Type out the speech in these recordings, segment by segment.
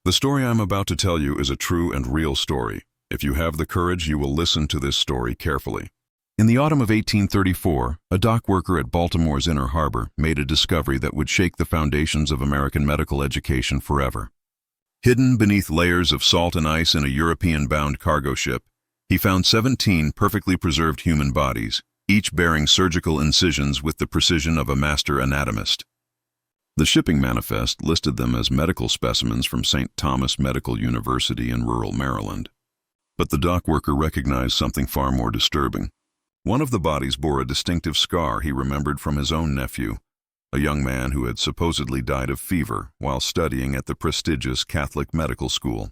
The story I'm about to tell you is a true and real story. If you have the courage, you will listen to this story carefully. In the autumn of 1834, a dock worker at Baltimore's Inner Harbor made a discovery that would shake the foundations of American medical education forever. Hidden beneath layers of salt and ice in a European-bound cargo ship, he found 17 perfectly preserved human bodies, each bearing surgical incisions with the precision of a master anatomist. The shipping manifest listed them as medical specimens from St. Thomas Medical University in rural Maryland. But the dock worker recognized something far more disturbing. One of the bodies bore a distinctive scar he remembered from his own nephew, a young man who had supposedly died of fever while studying at the prestigious Catholic medical school.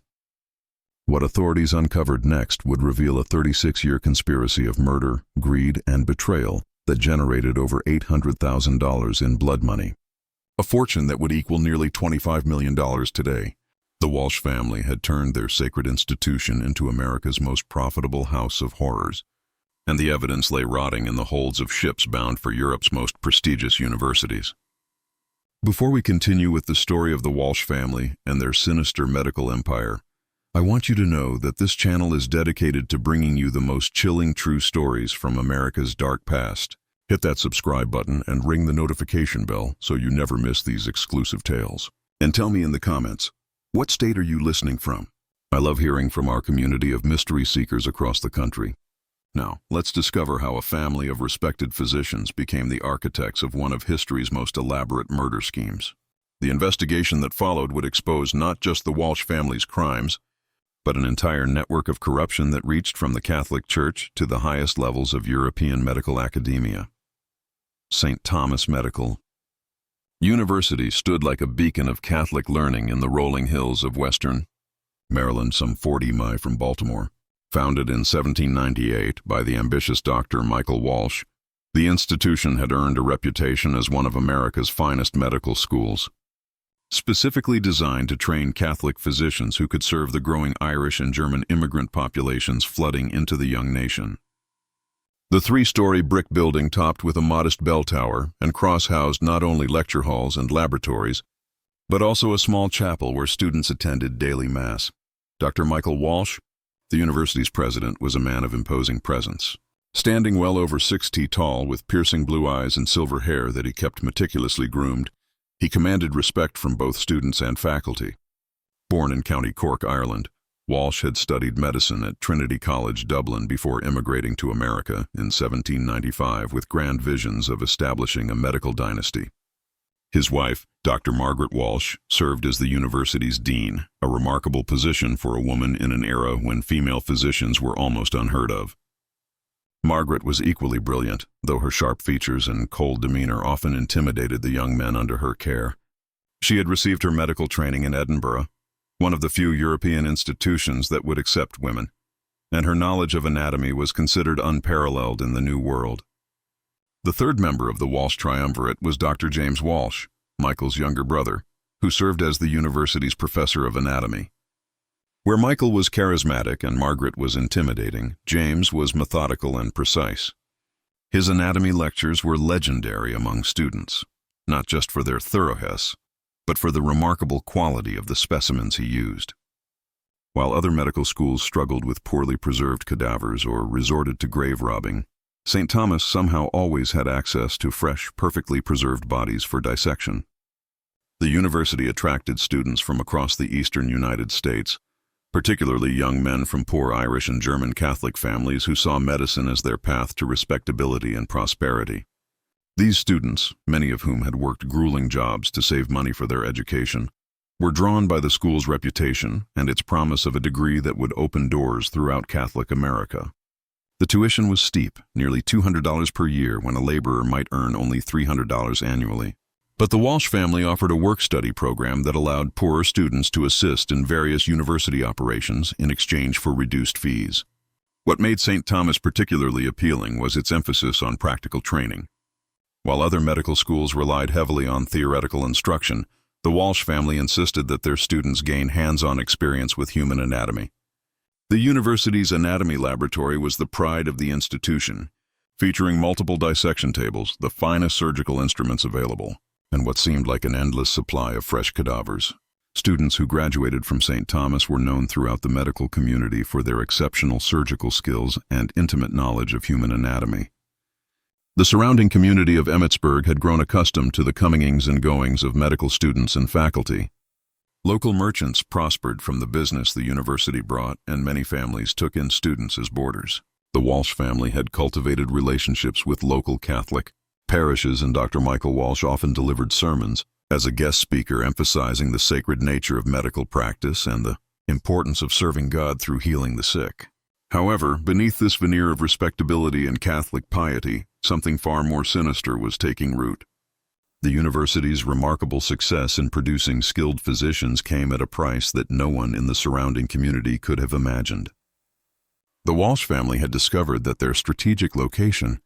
What authorities uncovered next would reveal a 36-year conspiracy of murder, greed, and betrayal that generated over $800,000 in blood money. A fortune that would equal nearly $25 million today. The Walsh family had turned their sacred institution into America's most profitable house of horrors, and the evidence lay rotting in the holds of ships bound for Europe's most prestigious universities. Before we continue with the story of the Walsh family and their sinister medical empire, I want you to know that this channel is dedicated to bringing you the most chilling true stories from America's dark past. Hit that subscribe button and ring the notification bell so you never miss these exclusive tales. And tell me in the comments, what state are you listening from? I love hearing from our community of mystery seekers across the country. Now, let's discover how a family of respected physicians became the architects of one of history's most elaborate murder schemes. The investigation that followed would expose not just the Walsh family's crimes, but an entire network of corruption that reached from the Catholic Church to the highest levels of European medical academia. St. Thomas Medical University stood like a beacon of Catholic learning in the rolling hills of western Maryland, some 40 miles from Baltimore. Founded in 1798 by the ambitious Dr. Michael Walsh, the institution had earned a reputation as one of America's finest medical schools. Specifically designed to train Catholic physicians who could serve the growing Irish and German immigrant populations flooding into the young nation. The 3-story brick building topped with a modest bell tower and cross-housed not only lecture halls and laboratories, but also a small chapel where students attended daily mass. Dr. Michael Walsh, the university's president, was a man of imposing presence. Standing well over 6 feet tall with piercing blue eyes and silver hair that he kept meticulously groomed, he commanded respect from both students and faculty. Born in County Cork, Ireland, Walsh had studied medicine at Trinity College, Dublin, before immigrating to America in 1795 with grand visions of establishing a medical dynasty. His wife, Dr. Margaret Walsh, served as the university's dean, a remarkable position for a woman in an era when female physicians were almost unheard of. Margaret was equally brilliant, though her sharp features and cold demeanor often intimidated the young men under her care. She had received her medical training in Edinburgh, one of the few European institutions that would accept women, and her knowledge of anatomy was considered unparalleled in the New World. The third member of the Walsh triumvirate was Dr. James Walsh, Michael's younger brother, who served as the university's professor of anatomy. Where Michael was charismatic and Margaret was intimidating, James was methodical and precise. His anatomy lectures were legendary among students, not just for their thoroughness, but for the remarkable quality of the specimens he used. While other medical schools struggled with poorly preserved cadavers or resorted to grave robbing, St. Thomas somehow always had access to fresh, perfectly preserved bodies for dissection. The university attracted students from across the eastern United States, particularly young men from poor Irish and German Catholic families who saw medicine as their path to respectability and prosperity. These students, many of whom had worked grueling jobs to save money for their education, were drawn by the school's reputation and its promise of a degree that would open doors throughout Catholic America. The tuition was steep, nearly $200 per year when a laborer might earn only $300 annually. But the Walsh family offered a work-study program that allowed poorer students to assist in various university operations in exchange for reduced fees. What made St. Thomas particularly appealing was its emphasis on practical training. While other medical schools relied heavily on theoretical instruction, the Walsh family insisted that their students gain hands-on experience with human anatomy. The university's anatomy laboratory was the pride of the institution, featuring multiple dissection tables, the finest surgical instruments available, and what seemed like an endless supply of fresh cadavers. Students who graduated from St. Thomas were known throughout the medical community for their exceptional surgical skills and intimate knowledge of human anatomy. The surrounding community of Emmitsburg had grown accustomed to the comings and goings of medical students and faculty. Local merchants prospered from the business the university brought, and many families took in students as boarders. The Walsh family had cultivated relationships with local Catholic parishes, and Dr. Michael Walsh often delivered sermons as a guest speaker, emphasizing the sacred nature of medical practice and the importance of serving God through healing the sick. However, beneath this veneer of respectability and Catholic piety, something far more sinister was taking root. The university's remarkable success in producing skilled physicians came at a price that no one in the surrounding community could have imagined. The Walsh family had discovered that their strategic location,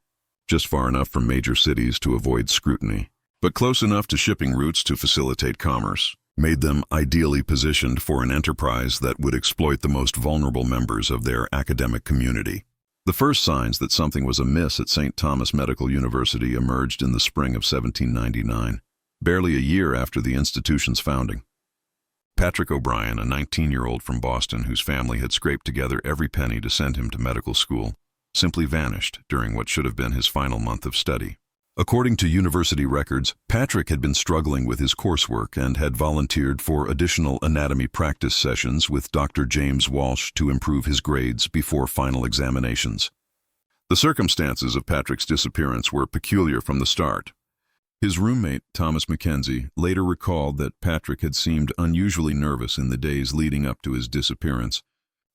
just far enough from major cities to avoid scrutiny, but close enough to shipping routes to facilitate commerce, made them ideally positioned for an enterprise that would exploit the most vulnerable members of their academic community. The first signs that something was amiss at St. Thomas Medical University emerged in the spring of 1799, barely a year after the institution's founding. Patrick O'Brien, a 19-year-old from Boston whose family had scraped together every penny to send him to medical school, simply vanished during what should have been his final month of study. According to university records, Patrick had been struggling with his coursework and had volunteered for additional anatomy practice sessions with Dr. James Walsh to improve his grades before final examinations. The circumstances of Patrick's disappearance were peculiar from the start. His roommate, Thomas Mackenzie, later recalled that Patrick had seemed unusually nervous in the days leading up to his disappearance,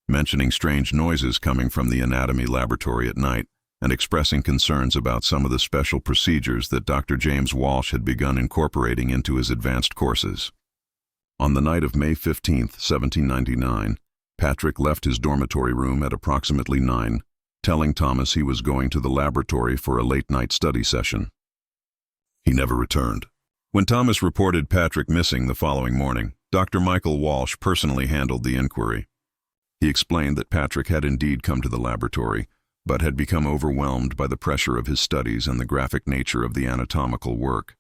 mentioning strange noises coming from the anatomy laboratory at night, and expressing concerns about some of the special procedures that Dr. James Walsh had begun incorporating into his advanced courses. On the night of May 15, 1799, Patrick left his dormitory room at approximately 9, telling Thomas he was going to the laboratory for a late-night study session. He never returned. When Thomas reported Patrick missing the following morning, Dr. Michael Walsh personally handled the inquiry. He explained that Patrick had indeed come to the laboratory, but had become overwhelmed by the pressure of his studies and the graphic nature of the anatomical work.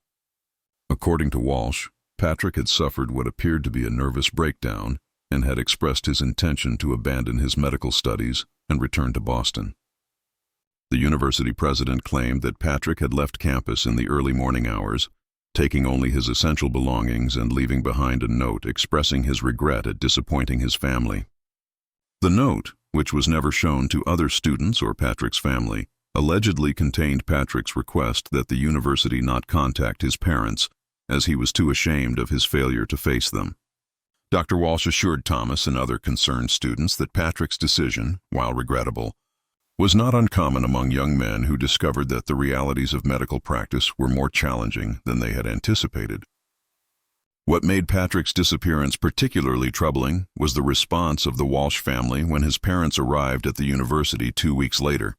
According to Walsh, Patrick had suffered what appeared to be a nervous breakdown and had expressed his intention to abandon his medical studies and return to Boston. The university president claimed that Patrick had left campus in the early morning hours, taking only his essential belongings and leaving behind a note expressing his regret at disappointing his family. The note, which was never shown to other students or Patrick's family, allegedly contained Patrick's request that the university not contact his parents, as he was too ashamed of his failure to face them. Dr. Walsh assured Thomas and other concerned students that Patrick's decision, while regrettable, was not uncommon among young men who discovered that the realities of medical practice were more challenging than they had anticipated. What made Patrick's disappearance particularly troubling was the response of the Walsh family when his parents arrived at the university 2 weeks later.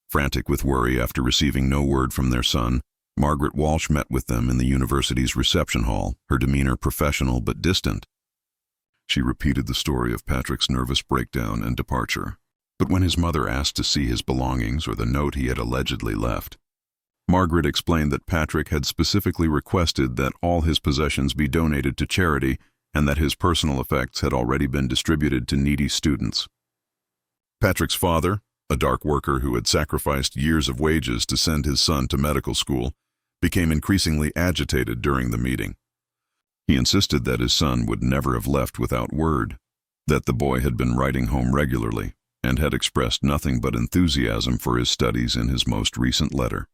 Frantic with worry after receiving no word from their son, Margaret Walsh met with them in the university's reception hall, her demeanor professional but distant. She repeated the story of Patrick's nervous breakdown and departure, but when his mother asked to see his belongings or the note he had allegedly left, Margaret explained that Patrick had specifically requested that all his possessions be donated to charity and that his personal effects had already been distributed to needy students. Patrick's father, a dark worker who had sacrificed years of wages to send his son to medical school, became increasingly agitated during the meeting. He insisted that his son would never have left without word, that the boy had been writing home regularly and had expressed nothing but enthusiasm for his studies in his most recent letter.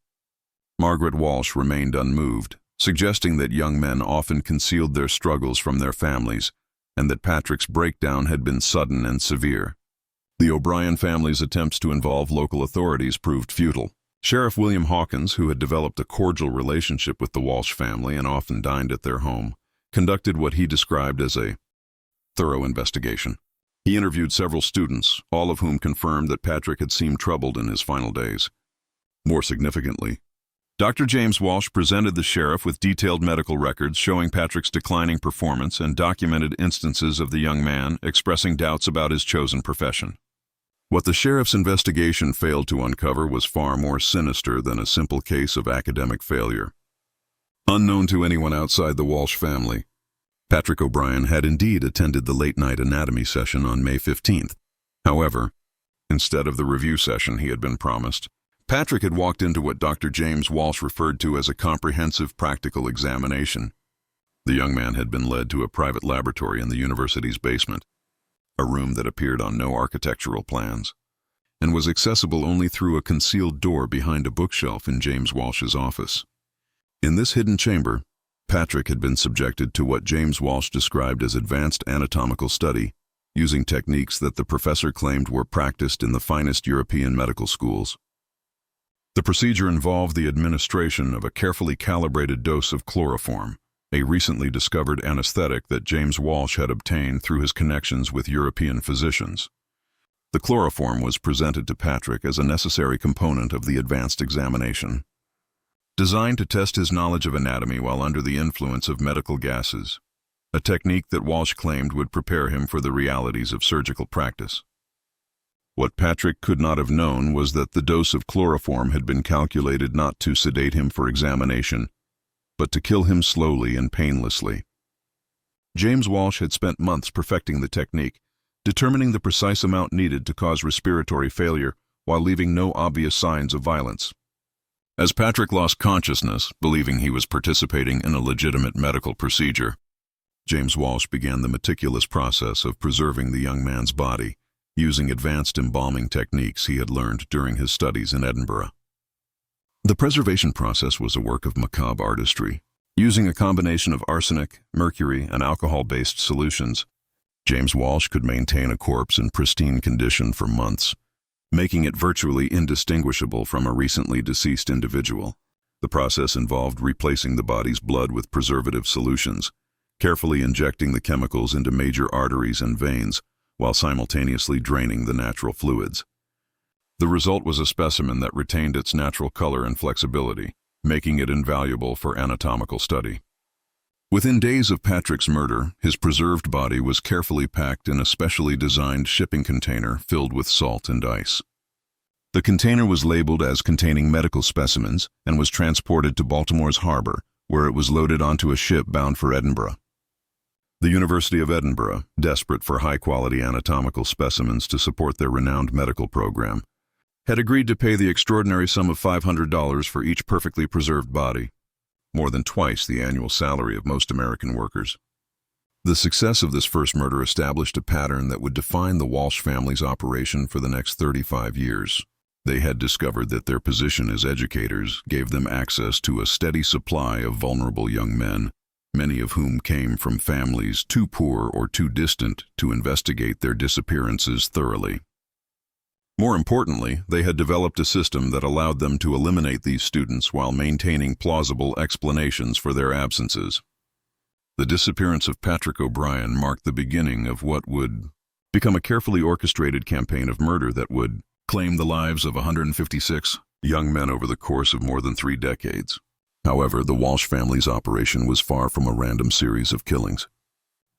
Margaret Walsh remained unmoved, suggesting that young men often concealed their struggles from their families and that Patrick's breakdown had been sudden and severe. The O'Brien family's attempts to involve local authorities proved futile. Sheriff William Hawkins, who had developed a cordial relationship with the Walsh family and often dined at their home, conducted what he described as a thorough investigation. He interviewed several students, all of whom confirmed that Patrick had seemed troubled in his final days. More significantly, Dr. James Walsh presented the sheriff with detailed medical records showing Patrick's declining performance and documented instances of the young man expressing doubts about his chosen profession. What the sheriff's investigation failed to uncover was far more sinister than a simple case of academic failure. Unknown to anyone outside the Walsh family, Patrick O'Brien had indeed attended the late-night anatomy session on May 15th. However, instead of the review session he had been promised, Patrick had walked into what Dr. James Walsh referred to as a comprehensive practical examination. The young man had been led to a private laboratory in the university's basement, a room that appeared on no architectural plans, and was accessible only through a concealed door behind a bookshelf in James Walsh's office. In this hidden chamber, Patrick had been subjected to what James Walsh described as advanced anatomical study, using techniques that the professor claimed were practiced in the finest European medical schools. The procedure involved the administration of a carefully calibrated dose of chloroform, a recently discovered anesthetic that James Walsh had obtained through his connections with European physicians. The chloroform was presented to Patrick as a necessary component of the advanced examination, designed to test his knowledge of anatomy while under the influence of medical gases, a technique that Walsh claimed would prepare him for the realities of surgical practice. What Patrick could not have known was that the dose of chloroform had been calculated not to sedate him for examination, but to kill him slowly and painlessly. James Walsh had spent months perfecting the technique, determining the precise amount needed to cause respiratory failure while leaving no obvious signs of violence. As Patrick lost consciousness, believing he was participating in a legitimate medical procedure, James Walsh began the meticulous process of preserving the young man's body, using advanced embalming techniques he had learned during his studies in Edinburgh. The preservation process was a work of macabre artistry. Using a combination of arsenic, mercury, and alcohol-based solutions, James Walsh could maintain a corpse in pristine condition for months, making it virtually indistinguishable from a recently deceased individual. The process involved replacing the body's blood with preservative solutions, carefully injecting the chemicals into major arteries and veins, while simultaneously draining the natural fluids. The result was a specimen that retained its natural color and flexibility, making it invaluable for anatomical study. Within days of Patrick's murder, his preserved body was carefully packed in a specially designed shipping container filled with salt and ice. The container was labeled as containing medical specimens and was transported to Baltimore's harbor, where it was loaded onto a ship bound for Edinburgh. The University of Edinburgh, desperate for high-quality anatomical specimens to support their renowned medical program, had agreed to pay the extraordinary sum of $500 for each perfectly preserved body, more than twice the annual salary of most American workers. The success of this first murder established a pattern that would define the Walsh family's operation for the next 35 years. They had discovered that their position as educators gave them access to a steady supply of vulnerable young men, many of whom came from families too poor or too distant to investigate their disappearances thoroughly. More importantly, they had developed a system that allowed them to eliminate these students while maintaining plausible explanations for their absences. The disappearance of Patrick O'Brien marked the beginning of what would become a carefully orchestrated campaign of murder that would claim the lives of 156 young men over the course of more than 3 decades. However, the Walsh family's operation was far from a random series of killings.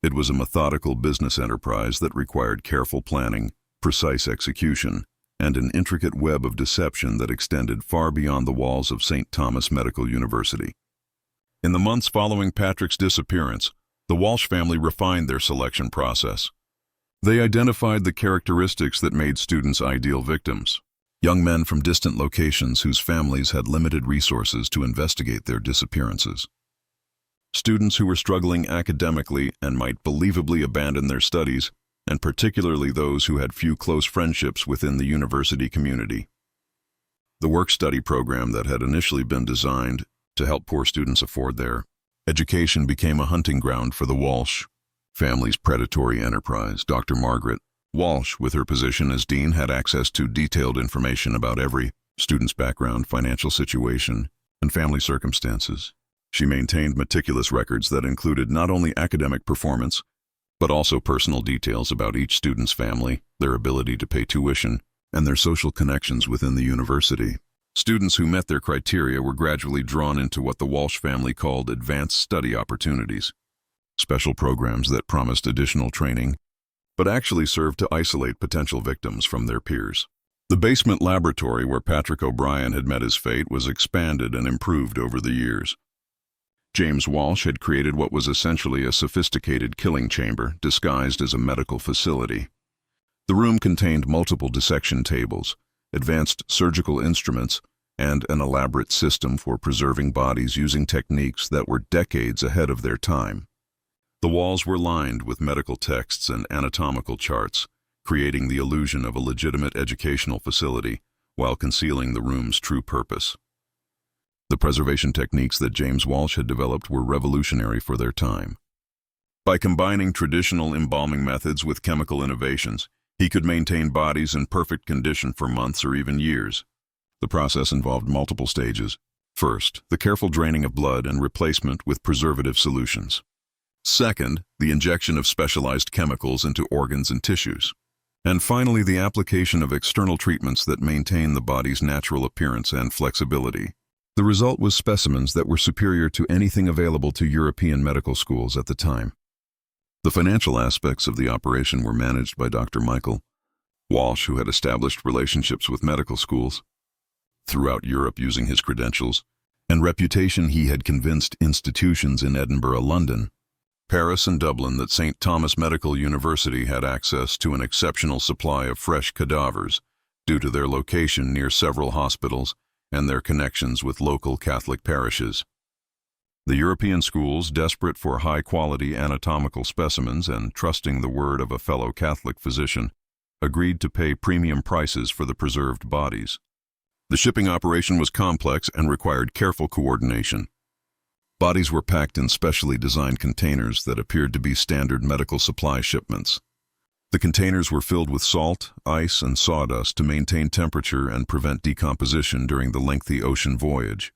It was a methodical business enterprise that required careful planning, precise execution, and an intricate web of deception that extended far beyond the walls of St. Thomas Medical University. In the months following Patrick's disappearance, the Walsh family refined their selection process. They identified the characteristics that made students ideal victims: young men from distant locations whose families had limited resources to investigate their disappearances. Students who were struggling academically and might believably abandon their studies, and particularly those who had few close friendships within the university community. The work-study program that had initially been designed to help poor students afford their education became a hunting ground for the Walsh family's predatory enterprise. Dr. Margaret Walsh, with her position as dean, had access to detailed information about every student's background, financial situation, and family circumstances. She maintained meticulous records that included not only academic performance, but also personal details about each student's family, their ability to pay tuition, and their social connections within the university. Students who met their criteria were gradually drawn into what the Walsh family called advanced study opportunities, special programs that promised additional training, but actually served to isolate potential victims from their peers. The basement laboratory where Patrick O'Brien had met his fate was expanded and improved over the years. James Walsh had created what was essentially a sophisticated killing chamber disguised as a medical facility. The room contained multiple dissection tables, advanced surgical instruments, and an elaborate system for preserving bodies using techniques that were decades ahead of their time. The walls were lined with medical texts and anatomical charts, creating the illusion of a legitimate educational facility while concealing the room's true purpose. The preservation techniques that James Walsh had developed were revolutionary for their time. By combining traditional embalming methods with chemical innovations, he could maintain bodies in perfect condition for months or even years. The process involved multiple stages. First, the careful draining of blood and replacement with preservative solutions. Second, the injection of specialized chemicals into organs and tissues. And finally, the application of external treatments that maintain the body's natural appearance and flexibility. The result was specimens that were superior to anything available to European medical schools at the time. The financial aspects of the operation were managed by Dr. Michael Walsh, who had established relationships with medical schools throughout Europe using his credentials and reputation. He had convinced institutions in Edinburgh, London, Paris, and Dublin that St. Thomas Medical University had access to an exceptional supply of fresh cadavers due to their location near several hospitals and their connections with local Catholic parishes. The European schools, desperate for high-quality anatomical specimens and trusting the word of a fellow Catholic physician, agreed to pay premium prices for the preserved bodies. The shipping operation was complex and required careful coordination. Bodies were packed in specially designed containers that appeared to be standard medical supply shipments. The containers were filled with salt, ice, and sawdust to maintain temperature and prevent decomposition during the lengthy ocean voyage.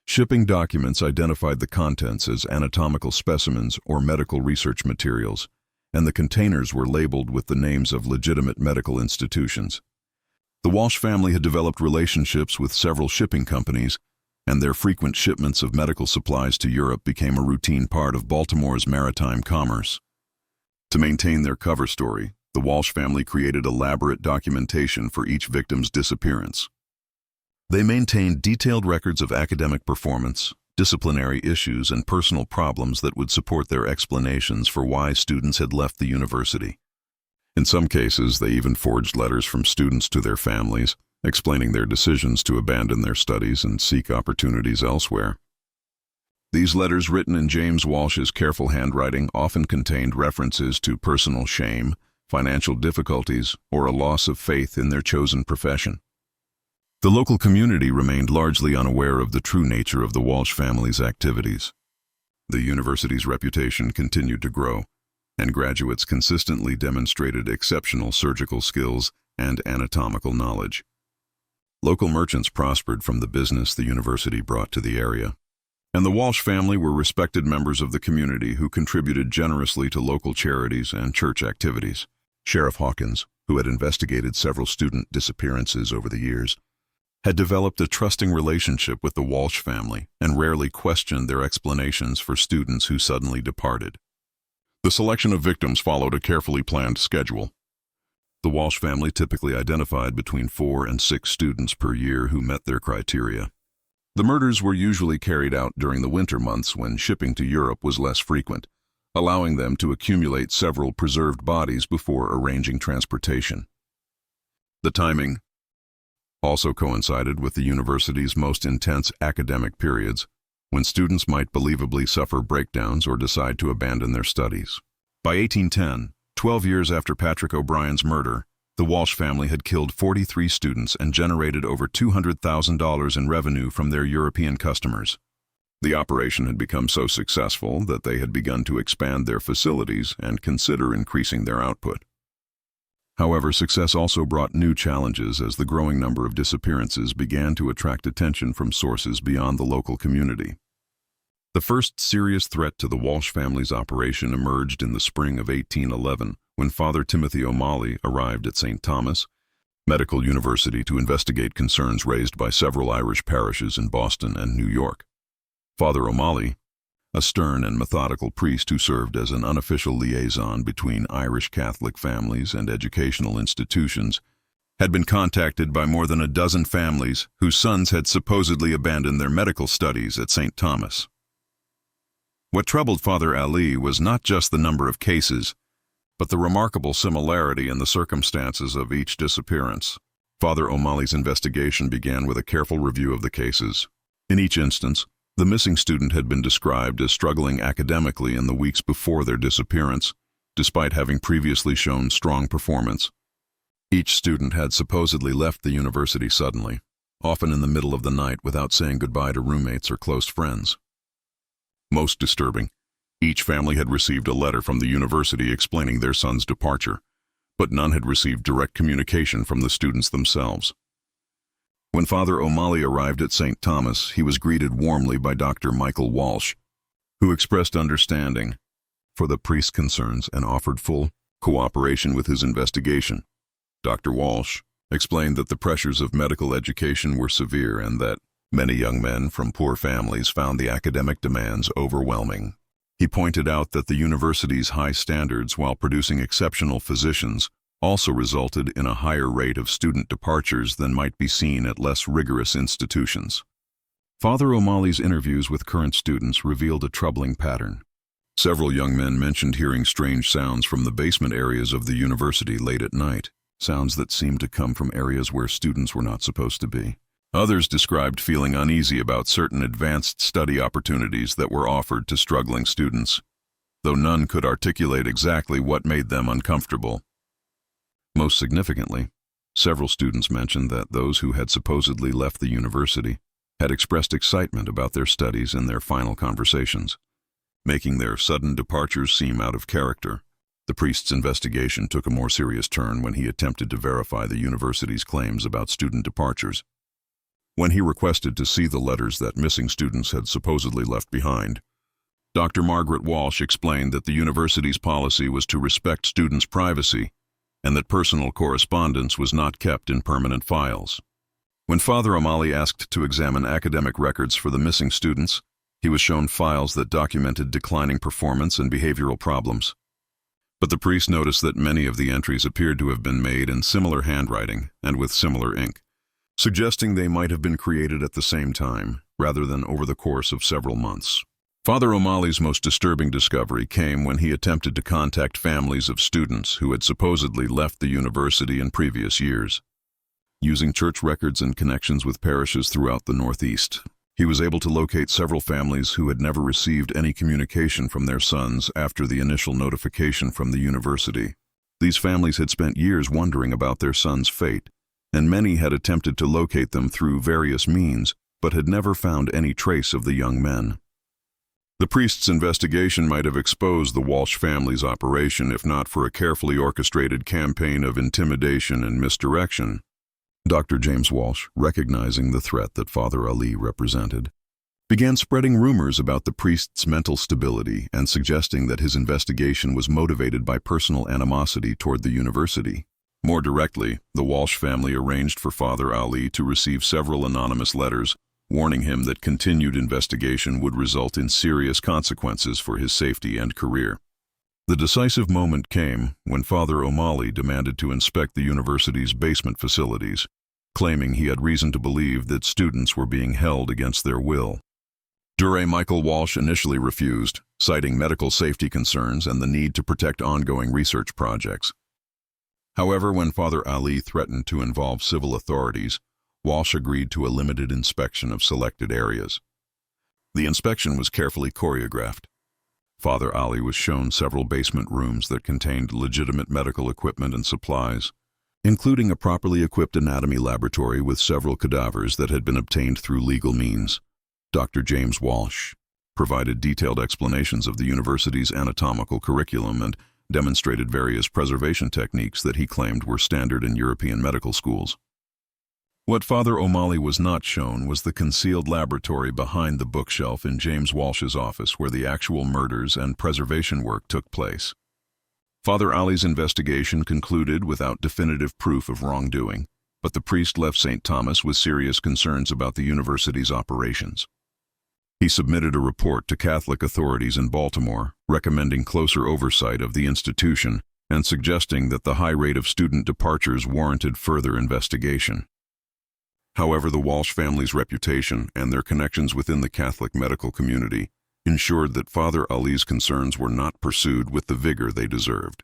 Shipping documents identified the contents as anatomical specimens or medical research materials, and the containers were labeled with the names of legitimate medical institutions. The Walsh family had developed relationships with several shipping companies, and their frequent shipments of medical supplies to Europe became a routine part of Baltimore's maritime commerce. To maintain their cover story, the Walsh family created elaborate documentation for each victim's disappearance. They maintained detailed records of academic performance, disciplinary issues, and personal problems that would support their explanations for why students had left the university. In some cases, they even forged letters from students to their families, explaining their decisions to abandon their studies and seek opportunities elsewhere. These letters, written in James Walsh's careful handwriting, often contained references to personal shame, financial difficulties, or a loss of faith in their chosen profession. The local community remained largely unaware of the true nature of the Walsh family's activities. The university's reputation continued to grow, and graduates consistently demonstrated exceptional surgical skills and anatomical knowledge. Local merchants prospered from the business the university brought to the area, and the Walsh family were respected members of the community who contributed generously to local charities and church activities. Sheriff Hawkins, who had investigated several student disappearances over the years, had developed a trusting relationship with the Walsh family and rarely questioned their explanations for students who suddenly departed. The selection of victims followed a carefully planned schedule. The Walsh family typically identified between 4 and 6 students per year who met their criteria. The murders were usually carried out during the winter months when shipping to Europe was less frequent, allowing them to accumulate several preserved bodies before arranging transportation. The timing also coincided with the university's most intense academic periods, when students might believably suffer breakdowns or decide to abandon their studies. By 1810, 12 years after Patrick O'Brien's murder, the Walsh family had killed 43 students and generated over $200,000 in revenue from their European customers. The operation had become so successful that they had begun to expand their facilities and consider increasing their output. However, success also brought new challenges as the growing number of disappearances began to attract attention from sources beyond the local community. The first serious threat to the Walsh family's operation emerged in the spring of 1811 when Father Timothy O'Malley arrived at St. Thomas Medical University to investigate concerns raised by several Irish parishes in Boston and New York. Father O'Malley, a stern and methodical priest who served as an unofficial liaison between Irish Catholic families and educational institutions, had been contacted by more than a dozen families whose sons had supposedly abandoned their medical studies at St. Thomas. What troubled Father Ali was not just the number of cases, but the remarkable similarity in the circumstances of each disappearance. Father O'Malley's investigation began with a careful review of the cases. In each instance, the missing student had been described as struggling academically in the weeks before their disappearance, despite having previously shown strong performance. Each student had supposedly left the university suddenly, often in the middle of the night without saying goodbye to roommates or close friends. Most disturbing, each family had received a letter from the university explaining their son's departure, but none had received direct communication from the students themselves. When Father O'Malley arrived at St. Thomas, he was greeted warmly by Dr. Michael Walsh, who expressed understanding for the priest's concerns and offered full cooperation with his investigation. Dr. Walsh explained that the pressures of medical education were severe and that many young men from poor families found the academic demands overwhelming. He pointed out that the university's high standards, while producing exceptional physicians, also resulted in a higher rate of student departures than might be seen at less rigorous institutions. Father O'Malley's interviews with current students revealed a troubling pattern. Several young men mentioned hearing strange sounds from the basement areas of the university late at night, sounds that seemed to come from areas where students were not supposed to be. Others described feeling uneasy about certain advanced study opportunities that were offered to struggling students, though none could articulate exactly what made them uncomfortable. Most significantly, several students mentioned that those who had supposedly left the university had expressed excitement about their studies in their final conversations, making their sudden departures seem out of character. The priest's investigation took a more serious turn when he attempted to verify the university's claims about student departures. When he requested to see the letters that missing students had supposedly left behind, Dr. Margaret Walsh explained that the university's policy was to respect students' privacy and that personal correspondence was not kept in permanent files. When Father O'Malley asked to examine academic records for the missing students, he was shown files that documented declining performance and behavioral problems. But the priest noticed that many of the entries appeared to have been made in similar handwriting and with similar ink, suggesting they might have been created at the same time, rather than over the course of several months. Father O'Malley's most disturbing discovery came when he attempted to contact families of students who had supposedly left the university in previous years. Using church records and connections with parishes throughout the Northeast, he was able to locate several families who had never received any communication from their sons after the initial notification from the university. These families had spent years wondering about their son's fate, and many had attempted to locate them through various means, but had never found any trace of the young men. The priest's investigation might have exposed the Walsh family's operation if not for a carefully orchestrated campaign of intimidation and misdirection. Dr. James Walsh, recognizing the threat that Father Ali represented, began spreading rumors about the priest's mental stability and suggesting that his investigation was motivated by personal animosity toward the university. More directly, the Walsh family arranged for Father Ali to receive several anonymous letters warning him that continued investigation would result in serious consequences for his safety and career. The decisive moment came when Father O'Malley demanded to inspect the university's basement facilities, claiming he had reason to believe that students were being held against their will. Dr. Michael Walsh initially refused, citing medical safety concerns and the need to protect ongoing research projects. However, when Father Ali threatened to involve civil authorities, Walsh agreed to a limited inspection of selected areas. The inspection was carefully choreographed. Father Ali was shown several basement rooms that contained legitimate medical equipment and supplies, including a properly equipped anatomy laboratory with several cadavers that had been obtained through legal means. Dr. James Walsh provided detailed explanations of the university's anatomical curriculum and demonstrated various preservation techniques that he claimed were standard in European medical schools. What Father O'Malley was not shown was the concealed laboratory behind the bookshelf in James Walsh's office where the actual murders and preservation work took place. Father Ali's investigation concluded without definitive proof of wrongdoing, but the priest left St. Thomas with serious concerns about the university's operations. He submitted a report to Catholic authorities in Baltimore, recommending closer oversight of the institution and suggesting that the high rate of student departures warranted further investigation. However, the Walsh family's reputation and their connections within the Catholic medical community ensured that Father Ali's concerns were not pursued with the vigor they deserved.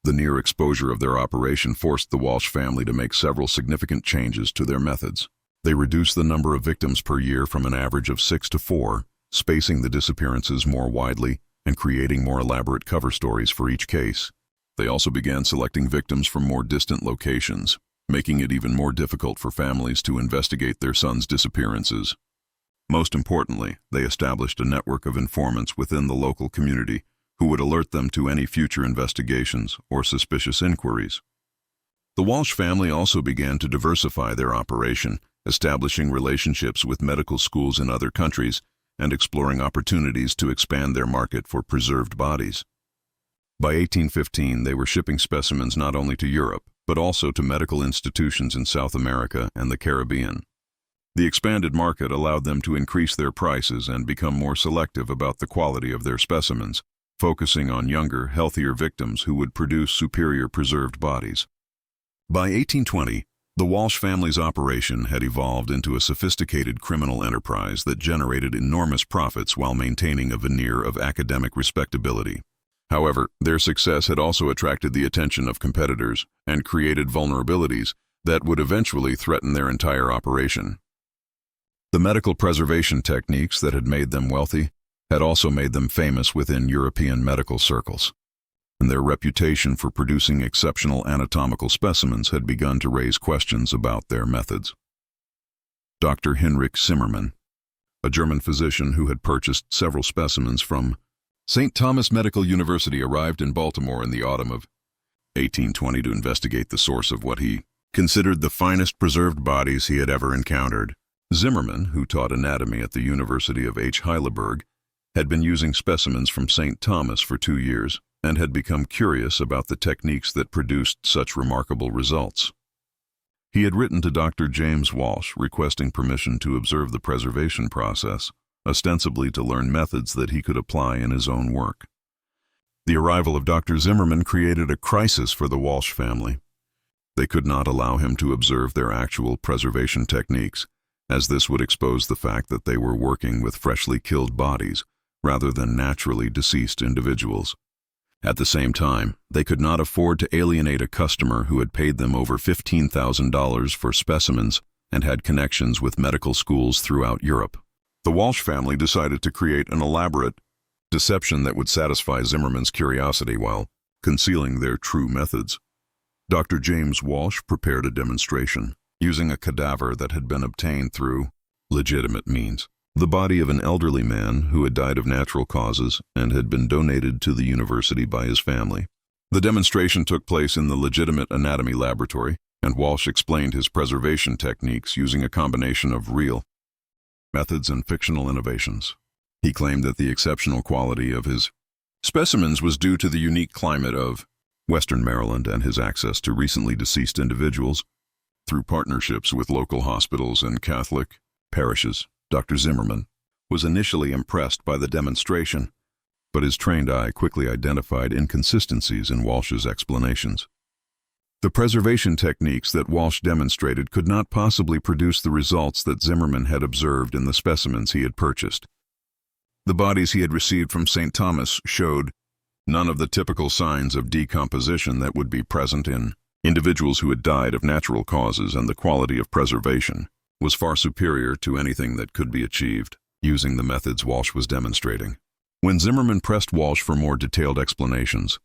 The near exposure of their operation forced the Walsh family to make several significant changes to their methods. They reduced the number of victims per year from an average of 6 to 4, spacing the disappearances more widely and creating more elaborate cover stories for each case. They also began selecting victims from more distant locations, making it even more difficult for families to investigate their sons' disappearances. Most importantly, they established a network of informants within the local community who would alert them to any future investigations or suspicious inquiries. The Walsh family also began to diversify their operation, establishing relationships with medical schools in other countries and exploring opportunities to expand their market for preserved bodies. By 1815, they were shipping specimens not only to Europe, but also to medical institutions in South America and the Caribbean. The expanded market allowed them to increase their prices and become more selective about the quality of their specimens, focusing on younger, healthier victims who would produce superior preserved bodies. By 1820, the Walsh family's operation had evolved into a sophisticated criminal enterprise that generated enormous profits while maintaining a veneer of academic respectability. However, their success had also attracted the attention of competitors and created vulnerabilities that would eventually threaten their entire operation. The medical preservation techniques that had made them wealthy had also made them famous within European medical circles, and their reputation for producing exceptional anatomical specimens had begun to raise questions about their methods. Dr. Heinrich Zimmermann, a German physician who had purchased several specimens from St. Thomas Medical University, arrived in Baltimore in the autumn of 1820 to investigate the source of what he considered the finest preserved bodies he had ever encountered. Zimmermann, who taught anatomy at the University of Heidelberg, had been using specimens from St. Thomas for 2 years and had become curious about the techniques that produced such remarkable results. He had written to Dr. James Walsh requesting permission to observe the preservation process, ostensibly to learn methods that he could apply in his own work. The arrival of Dr. Zimmermann created a crisis for the Walsh family. They could not allow him to observe their actual preservation techniques, as this would expose the fact that they were working with freshly killed bodies rather than naturally deceased individuals. At the same time, they could not afford to alienate a customer who had paid them over $15,000 for specimens and had connections with medical schools throughout Europe. The Walsh family decided to create an elaborate deception that would satisfy Zimmermann's curiosity while concealing their true methods. Dr. James Walsh prepared a demonstration using a cadaver that had been obtained through legitimate means, the body of an elderly man who had died of natural causes and had been donated to the university by his family. The demonstration took place in the legitimate anatomy laboratory, and Walsh explained his preservation techniques using a combination of real methods and fictional innovations. He claimed that the exceptional quality of his specimens was due to the unique climate of Western Maryland and his access to recently deceased individuals. Through partnerships with local hospitals and Catholic parishes, Dr. Zimmermann was initially impressed by the demonstration, but his trained eye quickly identified inconsistencies in Walsh's explanations. The preservation techniques that Walsh demonstrated could not possibly produce the results that Zimmermann had observed in the specimens he had purchased. The bodies he had received from St. Thomas showed none of the typical signs of decomposition that would be present in individuals who had died of natural causes, and the quality of preservation was far superior to anything that could be achieved using the methods Walsh was demonstrating. When Zimmermann pressed Walsh for more detailed explanations,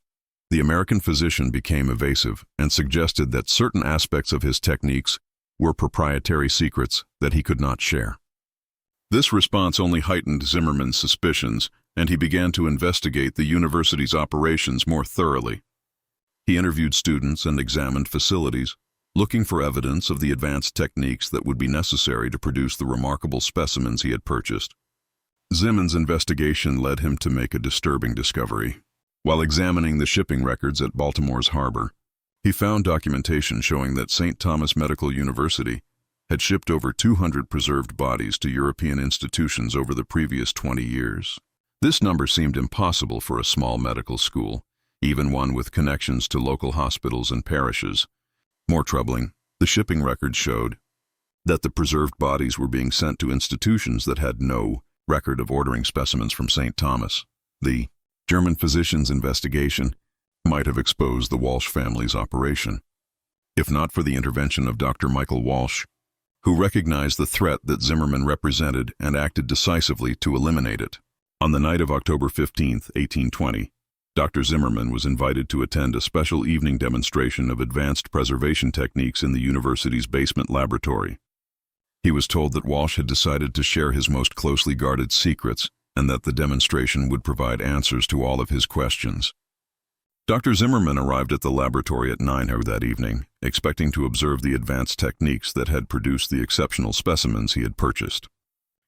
the American physician became evasive and suggested that certain aspects of his techniques were proprietary secrets that he could not share. This response only heightened Zimmermann's suspicions, and he began to investigate the university's operations more thoroughly. He interviewed students and examined facilities, looking for evidence of the advanced techniques that would be necessary to produce the remarkable specimens he had purchased. Zimmermann's investigation led him to make a disturbing discovery. While examining the shipping records at Baltimore's harbor, he found documentation showing that St. Thomas Medical University had shipped over 200 preserved bodies to European institutions over the previous 20 years. This number seemed impossible for a small medical school, even one with connections to local hospitals and parishes. More troubling, the shipping records showed that the preserved bodies were being sent to institutions that had no record of ordering specimens from St. Thomas. The German physician's investigation might have exposed the Walsh family's operation, if not for the intervention of Dr. Michael Walsh, who recognized the threat that Zimmerman represented and acted decisively to eliminate it. On the night of October 15, 1820, Dr. Zimmerman was invited to attend a special evening demonstration of advanced preservation techniques in the university's basement laboratory. He was told that Walsh had decided to share his most closely guarded secrets and that the demonstration would provide answers to all of his questions. Dr. Zimmerman arrived at the laboratory at 9 that evening, expecting to observe the advanced techniques that had produced the exceptional specimens he had purchased.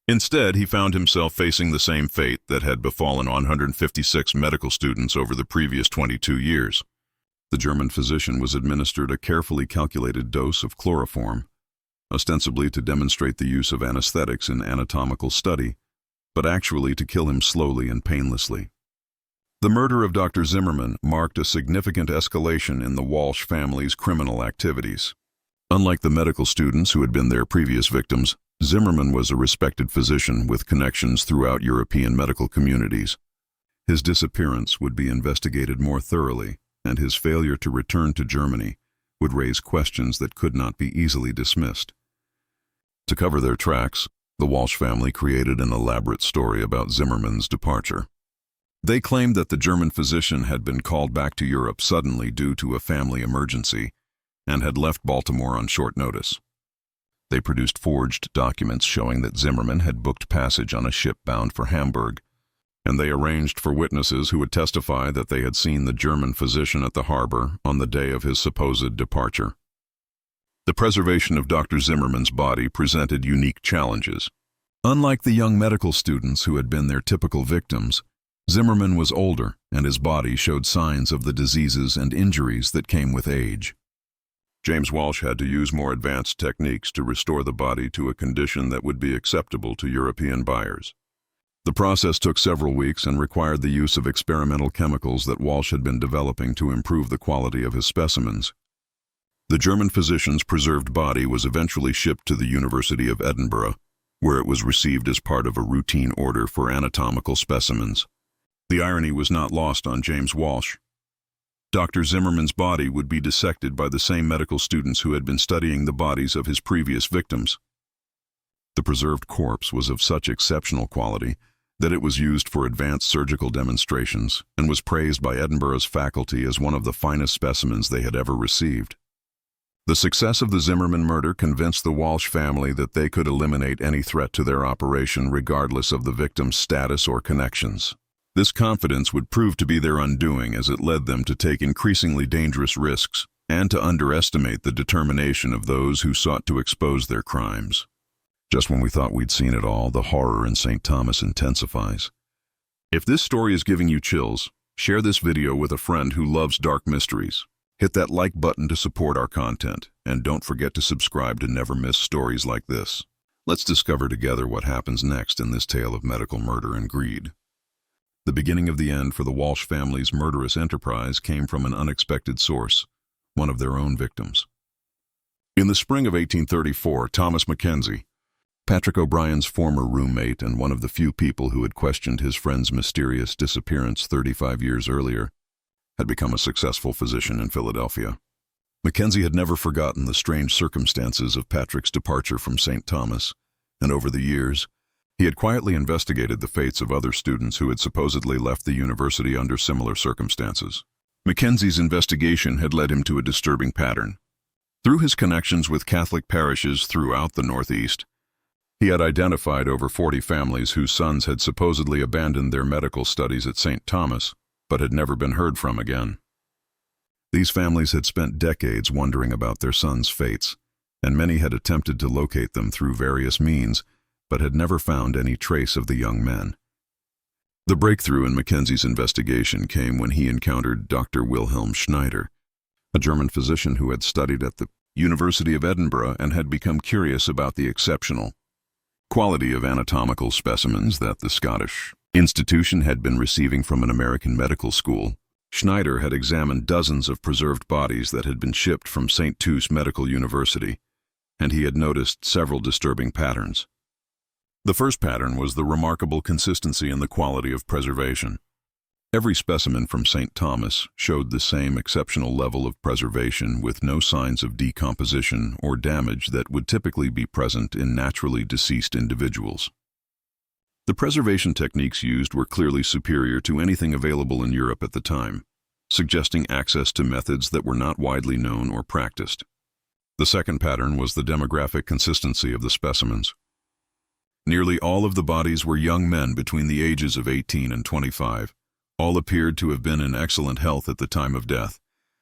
Instead, he found himself facing the same fate that had befallen 156 medical students over the previous 22 years. The German physician was administered a carefully calculated dose of chloroform, ostensibly to demonstrate the use of anesthetics in anatomical study, but actually to kill him slowly and painlessly. The murder of Dr. Zimmerman marked a significant escalation in the Walsh family's criminal activities. Unlike the medical students who had been their previous victims, Zimmerman was a respected physician with connections throughout European medical communities. His disappearance would be investigated more thoroughly, and his failure to return to Germany would raise questions that could not be easily dismissed. To cover their tracks, the Walsh family created an elaborate story about Zimmerman's departure. They claimed that the German physician had been called back to Europe suddenly due to a family emergency and had left Baltimore on short notice. They produced forged documents showing that Zimmerman had booked passage on a ship bound for Hamburg, and they arranged for witnesses who would testify that they had seen the German physician at the harbor on the day of his supposed departure. The preservation of Dr. Zimmerman's body presented unique challenges. Unlike the young medical students who had been their typical victims, Zimmerman was older, and his body showed signs of the diseases and injuries that came with age. James Walsh had to use more advanced techniques to restore the body to a condition that would be acceptable to European buyers. The process took several weeks and required the use of experimental chemicals that Walsh had been developing to improve the quality of his specimens. The German physician's preserved body was eventually shipped to the University of Edinburgh, where it was received as part of a routine order for anatomical specimens. The irony was not lost on James Walsh. Dr. Zimmerman's body would be dissected by the same medical students who had been studying the bodies of his previous victims. The preserved corpse was of such exceptional quality that it was used for advanced surgical demonstrations and was praised by Edinburgh's faculty as one of the finest specimens they had ever received. The success of the Zimmerman murder convinced the Walsh family that they could eliminate any threat to their operation regardless of the victim's status or connections. This confidence would prove to be their undoing as it led them to take increasingly dangerous risks and to underestimate the determination of those who sought to expose their crimes. Just when we thought we'd seen it all, the horror in St. Thomas intensifies. If this story is giving you chills, share this video with a friend who loves dark mysteries. Hit that like button to support our content, and don't forget to subscribe to never miss stories like this. Let's discover together what happens next in this tale of medical murder and greed. The beginning of the end for the Walsh family's murderous enterprise came from an unexpected source, one of their own victims. In the spring of 1834, Thomas Mackenzie, Patrick O'Brien's former roommate and one of the few people who had questioned his friend's mysterious disappearance 35 years earlier, had become a successful physician in Philadelphia. Mackenzie had never forgotten the strange circumstances of Patrick's departure from St. Thomas, and over the years, he had quietly investigated the fates of other students who had supposedly left the university under similar circumstances. Mackenzie's investigation had led him to a disturbing pattern. Through his connections with Catholic parishes throughout the Northeast, he had identified over 40 families whose sons had supposedly abandoned their medical studies at St. Thomas, but had never been heard from again. These families had spent decades wondering about their sons' fates, and many had attempted to locate them through various means, but had never found any trace of the young men. The breakthrough in Mackenzie's investigation came when he encountered Dr. Wilhelm Schneider, a German physician who had studied at the University of Edinburgh and had become curious about the exceptional quality of anatomical specimens that the Scottish institution had been receiving from an American medical school. Schneider had examined dozens of preserved bodies that had been shipped from St. Thomas Medical University, and he had noticed several disturbing patterns. The first pattern was the remarkable consistency and the quality of preservation. Every specimen from St. Thomas showed the same exceptional level of preservation with no signs of decomposition or damage that would typically be present in naturally deceased individuals. The preservation techniques used were clearly superior to anything available in Europe at the time, suggesting access to methods that were not widely known or practiced. The second pattern was the demographic consistency of the specimens. Nearly all of the bodies were young men between the ages of 18 and 25. All appeared to have been in excellent health at the time of death,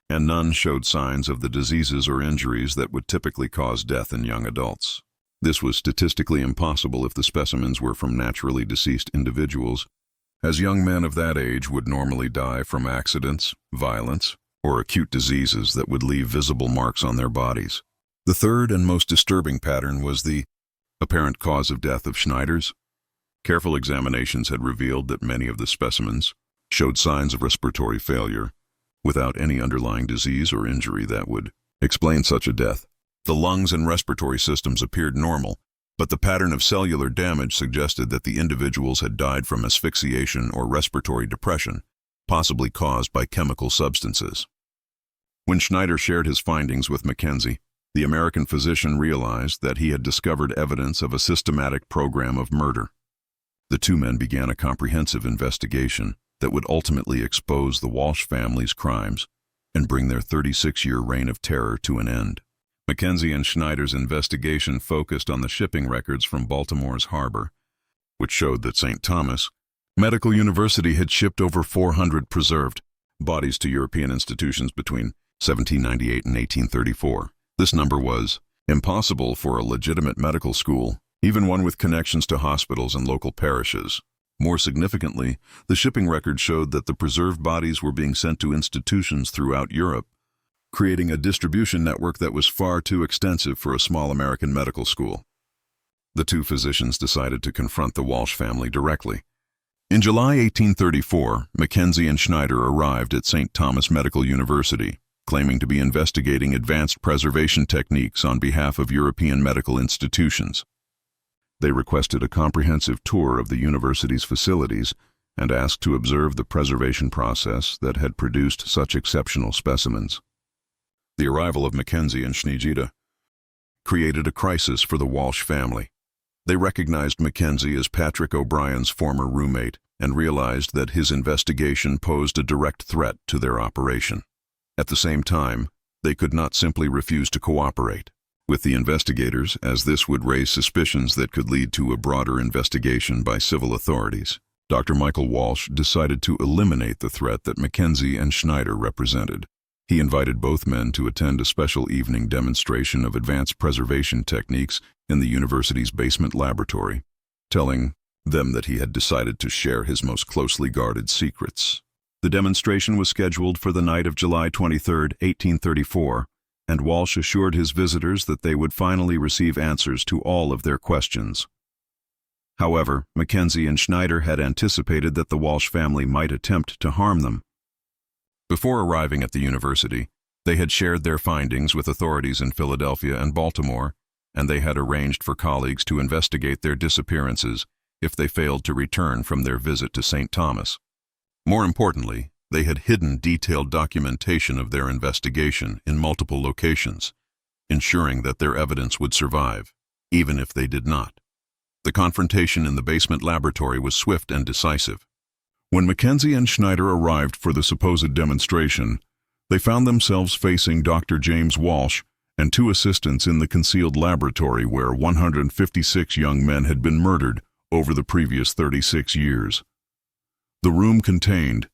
and none showed signs of the diseases or injuries that would typically cause death in young adults. This was statistically impossible if the specimens were from naturally deceased individuals, as young men of that age would normally die from accidents, violence, or acute diseases that would leave visible marks on their bodies. The third and most disturbing pattern was the apparent cause of death of Schneiders. Careful examinations had revealed that many of the specimens showed signs of respiratory failure, without any underlying disease or injury that would explain such a death. The lungs and respiratory systems appeared normal, but the pattern of cellular damage suggested that the individuals had died from asphyxiation or respiratory depression, possibly caused by chemical substances. When Schneider shared his findings with Mackenzie, the American physician realized that he had discovered evidence of a systematic program of murder. The two men began a comprehensive investigation that would ultimately expose the Walsh family's crimes and bring their 36-year reign of terror to an end. Mackenzie and Schneider's investigation focused on the shipping records from Baltimore's harbor, which showed that St. Thomas Medical University had shipped over 400 preserved bodies to European institutions between 1798 and 1834. This number was impossible for a legitimate medical school, even one with connections to hospitals and local parishes. More significantly, the shipping record showed that the preserved bodies were being sent to institutions throughout Europe, creating a distribution network that was far too extensive for a small American medical school. The two physicians decided to confront the Walsh family directly. In July 1834, Mackenzie and Schneider arrived at St. Thomas Medical University, claiming to be investigating advanced preservation techniques on behalf of European medical institutions. They requested a comprehensive tour of the university's facilities and asked to observe the preservation process that had produced such exceptional specimens. The arrival of Mackenzie and Schneider created a crisis for the Walsh family. They recognized Mackenzie as Patrick O'Brien's former roommate and realized that his investigation posed a direct threat to their operation. At the same time, they could not simply refuse to cooperate with the investigators, as this would raise suspicions that could lead to a broader investigation by civil authorities. Dr. Michael Walsh decided to eliminate the threat that Mackenzie and Schneider represented. He invited both men to attend a special evening demonstration of advanced preservation techniques in the university's basement laboratory, telling them that he had decided to share his most closely guarded secrets. The demonstration was scheduled for the night of July 23, 1834, and Walsh assured his visitors that they would finally receive answers to all of their questions. However, Mackenzie and Schneider had anticipated that the Walsh family might attempt to harm them. Before arriving at the university, they had shared their findings with authorities in Philadelphia and Baltimore, and they had arranged for colleagues to investigate their disappearances if they failed to return from their visit to St. Thomas. More importantly, they had hidden detailed documentation of their investigation in multiple locations, ensuring that their evidence would survive, even if they did not. The confrontation in the basement laboratory was swift and decisive. When Mackenzie and Schneider arrived for the supposed demonstration, they found themselves facing Dr. James Walsh and two assistants in the concealed laboratory where 156 young men had been murdered over the previous 36 years. The room contained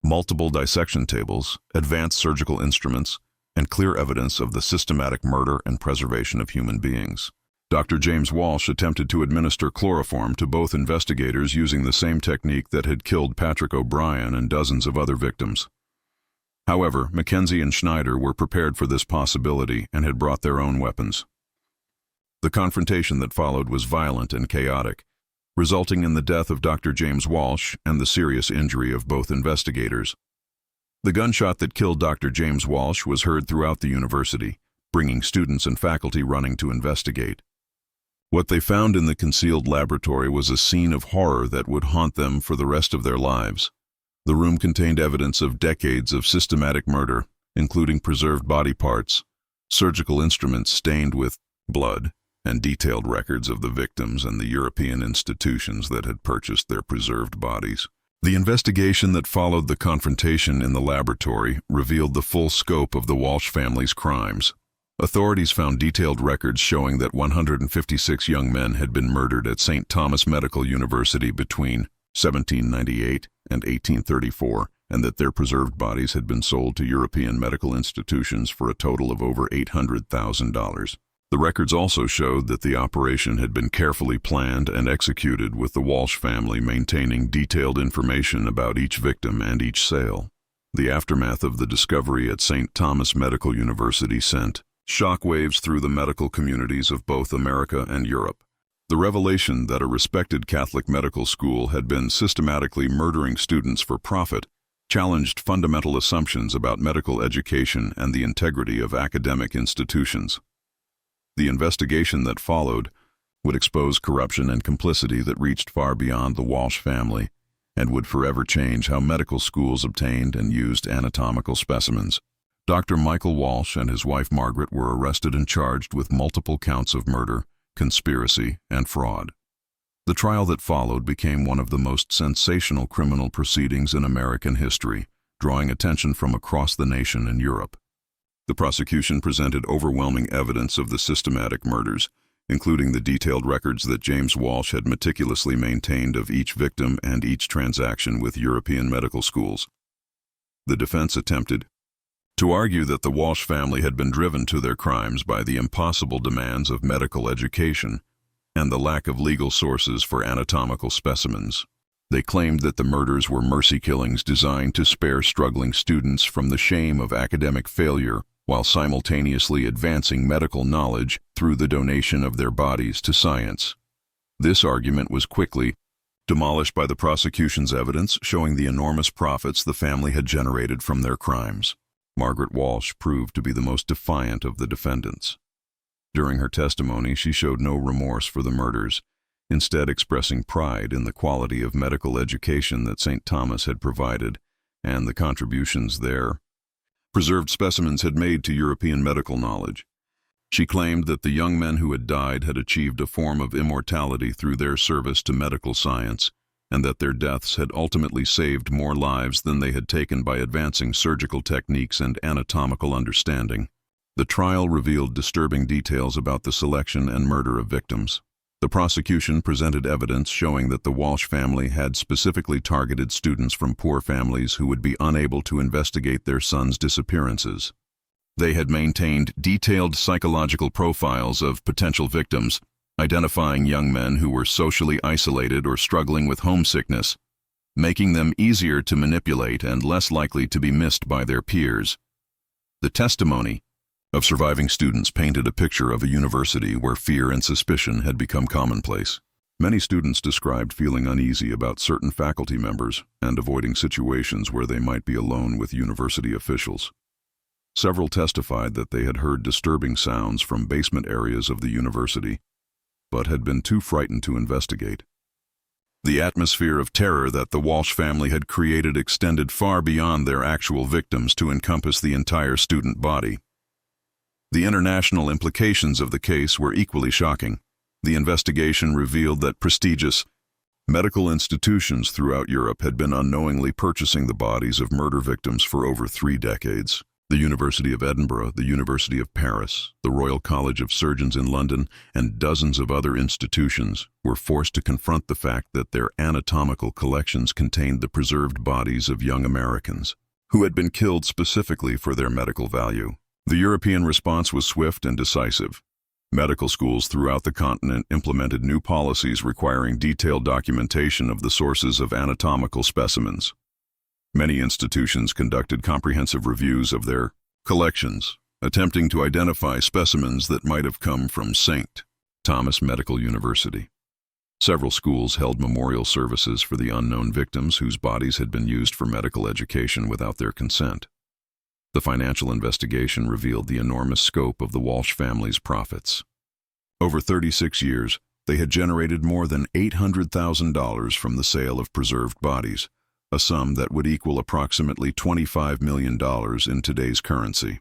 multiple dissection tables, advanced surgical instruments, and clear evidence of the systematic murder and preservation of human beings. Dr. James Walsh attempted to administer chloroform to both investigators using the same technique that had killed Patrick O'Brien and dozens of other victims. However, Mackenzie and Schneider were prepared for this possibility and had brought their own weapons. The confrontation that followed was violent and chaotic, resulting in the death of Dr. James Walsh and the serious injury of both investigators. The gunshot that killed Dr. James Walsh was heard throughout the university, bringing students and faculty running to investigate. What they found in the concealed laboratory was a scene of horror that would haunt them for the rest of their lives. The room contained evidence of decades of systematic murder, including preserved body parts, surgical instruments stained with blood, and detailed records of the victims and the European institutions that had purchased their preserved bodies. The investigation that followed the confrontation in the laboratory revealed the full scope of the Walsh family's crimes. Authorities found detailed records showing that 156 young men had been murdered at St. Thomas Medical University between 1798 and 1834, and that their preserved bodies had been sold to European medical institutions for a total of over $800,000. The records also showed that the operation had been carefully planned and executed, with the Walsh family maintaining detailed information about each victim and each sale. The aftermath of the discovery at St. Thomas Medical University sent shockwaves through the medical communities of both America and Europe. The revelation that a respected Catholic medical school had been systematically murdering students for profit challenged fundamental assumptions about medical education and the integrity of academic institutions. The investigation that followed would expose corruption and complicity that reached far beyond the Walsh family and would forever change how medical schools obtained and used anatomical specimens. Dr. Michael Walsh and his wife Margaret were arrested and charged with multiple counts of murder, conspiracy, and fraud. The trial that followed became one of the most sensational criminal proceedings in American history, drawing attention from across the nation and Europe. The prosecution presented overwhelming evidence of the systematic murders, including the detailed records that James Walsh had meticulously maintained of each victim and each transaction with European medical schools. The defense attempted to argue that the Walsh family had been driven to their crimes by the impossible demands of medical education and the lack of legal sources for anatomical specimens. They claimed that the murders were mercy killings designed to spare struggling students from the shame of academic failure while simultaneously advancing medical knowledge through the donation of their bodies to science. This argument was quickly demolished by the prosecution's evidence showing the enormous profits the family had generated from their crimes. Margaret Walsh proved to be the most defiant of the defendants. During her testimony, she showed no remorse for the murders, instead expressing pride in the quality of medical education that St. Thomas had provided and the contributions their preserved specimens had made to European medical knowledge. She claimed that the young men who had died had achieved a form of immortality through their service to medical science, and that their deaths had ultimately saved more lives than they had taken by advancing surgical techniques and anatomical understanding. The trial revealed disturbing details about the selection and murder of victims. The prosecution presented evidence showing that the Walsh family had specifically targeted students from poor families who would be unable to investigate their sons' disappearances. They had maintained detailed psychological profiles of potential victims, identifying young men who were socially isolated or struggling with homesickness, making them easier to manipulate and less likely to be missed by their peers. The testimony of surviving students painted a picture of a university where fear and suspicion had become commonplace. Many students described feeling uneasy about certain faculty members and avoiding situations where they might be alone with university officials. Several testified that they had heard disturbing sounds from basement areas of the university, but had been too frightened to investigate. The atmosphere of terror that the Walsh family had created extended far beyond their actual victims to encompass the entire student body. The international implications of the case were equally shocking. The investigation revealed that prestigious medical institutions throughout Europe had been unknowingly purchasing the bodies of murder victims for over 3 decades. The University of Edinburgh, the University of Paris, the Royal College of Surgeons in London, and dozens of other institutions were forced to confront the fact that their anatomical collections contained the preserved bodies of young Americans who had been killed specifically for their medical value. The European response was swift and decisive. Medical schools throughout the continent implemented new policies requiring detailed documentation of the sources of anatomical specimens. Many institutions conducted comprehensive reviews of their collections, attempting to identify specimens that might have come from St. Thomas Medical University. Several schools held memorial services for the unknown victims whose bodies had been used for medical education without their consent. The financial investigation revealed the enormous scope of the Walsh family's profits. Over 36 years, They had generated more than $800,000 from the sale of preserved bodies, a sum that would equal approximately $25 million in today's currency.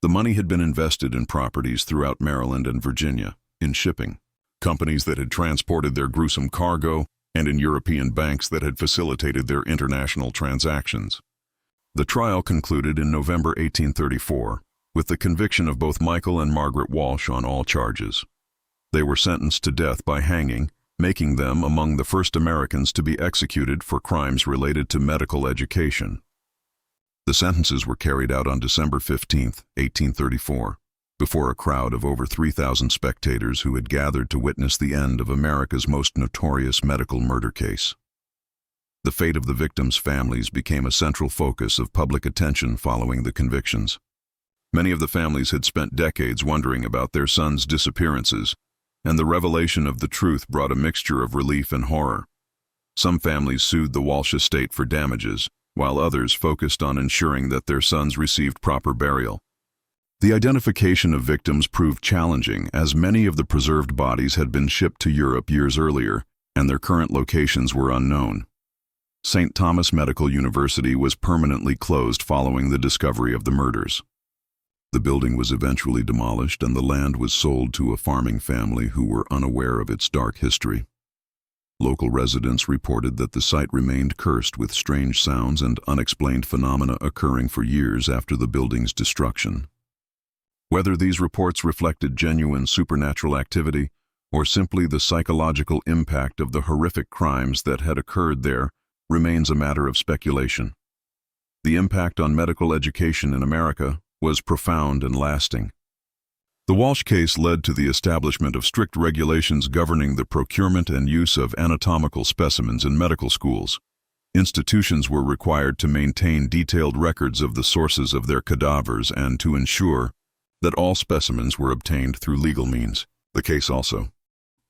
The money had been invested in properties throughout Maryland and Virginia, in shipping, companies that had transported their gruesome cargo, and in European banks that had facilitated their international transactions. The trial concluded in November 1834, with the conviction of both Michael and Margaret Walsh on all charges. They were sentenced to death by hanging, making them among the first Americans to be executed for crimes related to medical education. The sentences were carried out on December 15, 1834, before a crowd of over 3,000 spectators who had gathered to witness the end of America's most notorious medical murder case. The fate of the victims' families became a central focus of public attention following the convictions. Many of the families had spent decades wondering about their sons' disappearances, and the revelation of the truth brought a mixture of relief and horror. Some families sued the Walsh estate for damages, while others focused on ensuring that their sons received proper burial. The identification of victims proved challenging, as many of the preserved bodies had been shipped to Europe years earlier, and their current locations were unknown. St. Thomas Medical University was permanently closed following the discovery of the murders. The building was eventually demolished, and the land was sold to a farming family who were unaware of its dark history. Local residents reported that the site remained cursed with strange sounds and unexplained phenomena occurring for years after the building's destruction. Whether these reports reflected genuine supernatural activity or simply the psychological impact of the horrific crimes that had occurred there remains a matter of speculation. The impact on medical education in America was profound and lasting. The Walsh case led to the establishment of strict regulations governing the procurement and use of anatomical specimens in medical schools. Institutions were required to maintain detailed records of the sources of their cadavers and to ensure that all specimens were obtained through legal means. The case also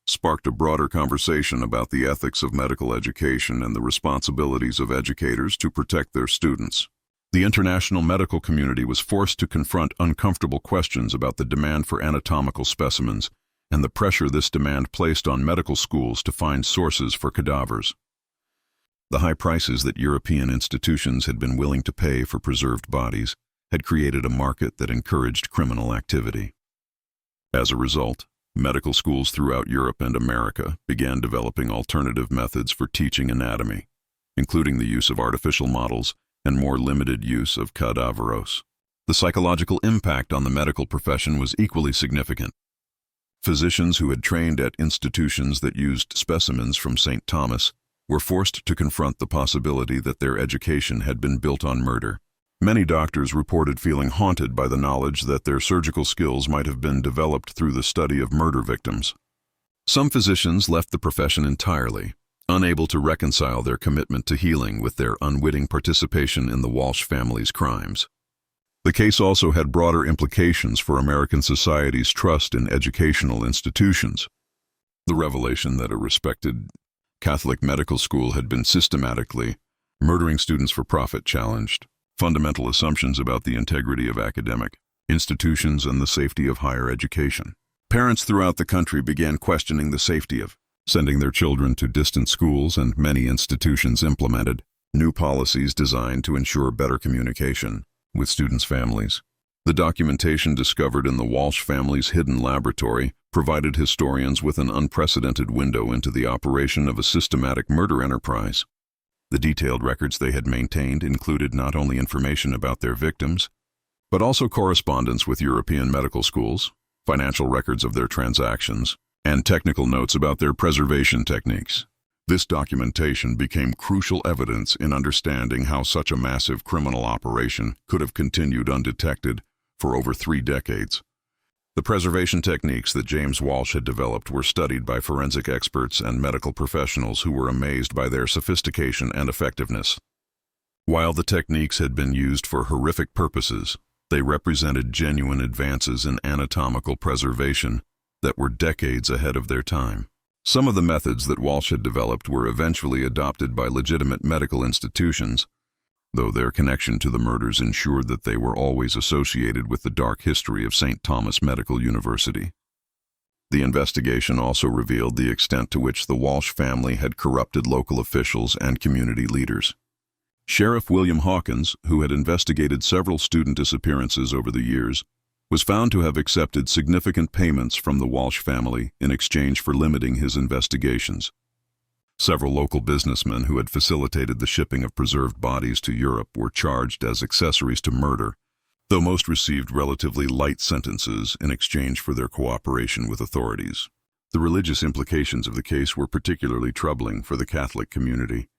sparked a broader conversation about the ethics of medical education and the responsibilities of educators to protect their students. The international medical community was forced to confront uncomfortable questions about the demand for anatomical specimens and the pressure this demand placed on medical schools to find sources for cadavers. The high prices that European institutions had been willing to pay for preserved bodies had created a market that encouraged criminal activity. As a result, medical schools throughout Europe and America began developing alternative methods for teaching anatomy, including the use of artificial models and more limited use of cadaveros. The psychological impact on the medical profession was equally significant. Physicians who had trained at institutions that used specimens from St. Thomas were forced to confront the possibility that their education had been built on murder. Many doctors reported feeling haunted by the knowledge that their surgical skills might have been developed through the study of murder victims. Some physicians left the profession entirely, unable to reconcile their commitment to healing with their unwitting participation in the Walsh family's crimes. The case also had broader implications for American society's trust in educational institutions. The revelation that a respected Catholic medical school had been systematically murdering students for profit challenged fundamental assumptions about the integrity of academic institutions and the safety of higher education. Parents throughout the country began questioning the safety of sending their children to distant schools, and many institutions implemented new policies designed to ensure better communication with students' families. The documentation discovered in the Walsh family's hidden laboratory provided historians with an unprecedented window into the operation of a systematic murder enterprise. The detailed records they had maintained included not only information about their victims, but also correspondence with European medical schools, financial records of their transactions, and technical notes about their preservation techniques. This documentation became crucial evidence in understanding how such a massive criminal operation could have continued undetected for over 3 decades. The preservation techniques that James Walsh had developed were studied by forensic experts and medical professionals who were amazed by their sophistication and effectiveness. While the techniques had been used for horrific purposes, they represented genuine advances in anatomical preservation that were decades ahead of their time. Some of the methods that Walsh had developed were eventually adopted by legitimate medical institutions, though their connection to the murders ensured that they were always associated with the dark history of St. Thomas Medical University. The investigation also revealed the extent to which the Walsh family had corrupted local officials and community leaders. Sheriff William Hawkins, who had investigated several student disappearances over the years, was found to have accepted significant payments from the Walsh family in exchange for limiting his investigations. Several local businessmen who had facilitated the shipping of preserved bodies to Europe were charged as accessories to murder, though most received relatively light sentences in exchange for their cooperation with authorities. The religious implications of the case were particularly troubling for the Catholic community.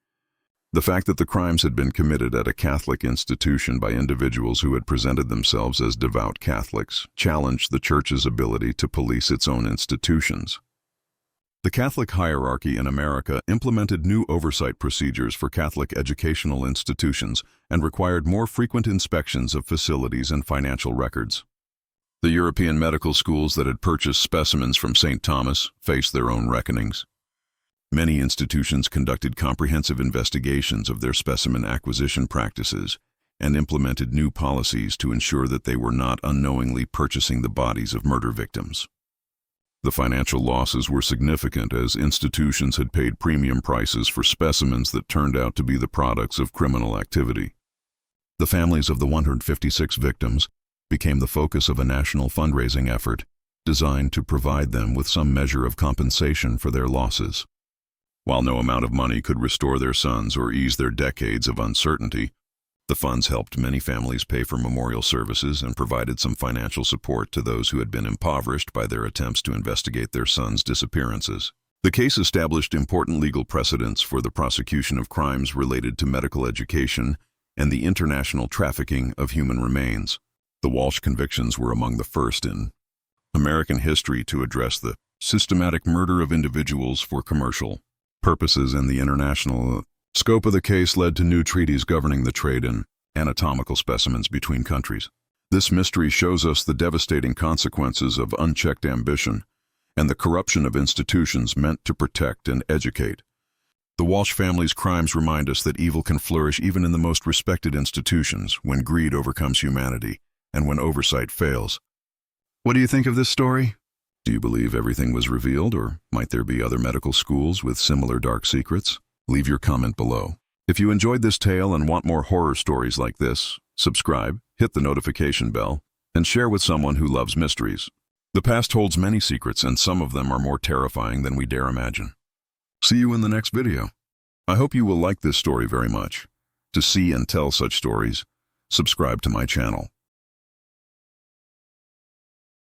The fact that the crimes had been committed at a Catholic institution by individuals who had presented themselves as devout Catholics challenged the Church's ability to police its own institutions. The Catholic hierarchy in America implemented new oversight procedures for Catholic educational institutions and required more frequent inspections of facilities and financial records. The European medical schools that had purchased specimens from St. Thomas faced their own reckonings. Many institutions conducted comprehensive investigations of their specimen acquisition practices and implemented new policies to ensure that they were not unknowingly purchasing the bodies of murder victims. The financial losses were significant as institutions had paid premium prices for specimens that turned out to be the products of criminal activity. The families of the 156 victims became the focus of a national fundraising effort designed to provide them with some measure of compensation for their losses. While no amount of money could restore their sons or ease their decades of uncertainty, the funds helped many families pay for memorial services and provided some financial support to those who had been impoverished by their attempts to investigate their sons' disappearances. The case established important legal precedents for the prosecution of crimes related to medical education and the international trafficking of human remains. The Walsh convictions were among the first in American history to address the systematic murder of individuals for commercial purposes, and the international scope of the case led to new treaties governing the trade in anatomical specimens between countries. This mystery shows us the devastating consequences of unchecked ambition and the corruption of institutions meant to protect and educate. The Walsh family's crimes remind us that evil can flourish even in the most respected institutions when greed overcomes humanity and when oversight fails. What do you think of this story? Do you believe everything was revealed, or might there be other medical schools with similar dark secrets? Leave your comment below. If you enjoyed this tale and want more horror stories like this, subscribe, hit the notification bell, and share with someone who loves mysteries. The past holds many secrets, and some of them are more terrifying than we dare imagine. See you in the next video. I hope you will like this story very much. To see and tell such stories, subscribe to my channel.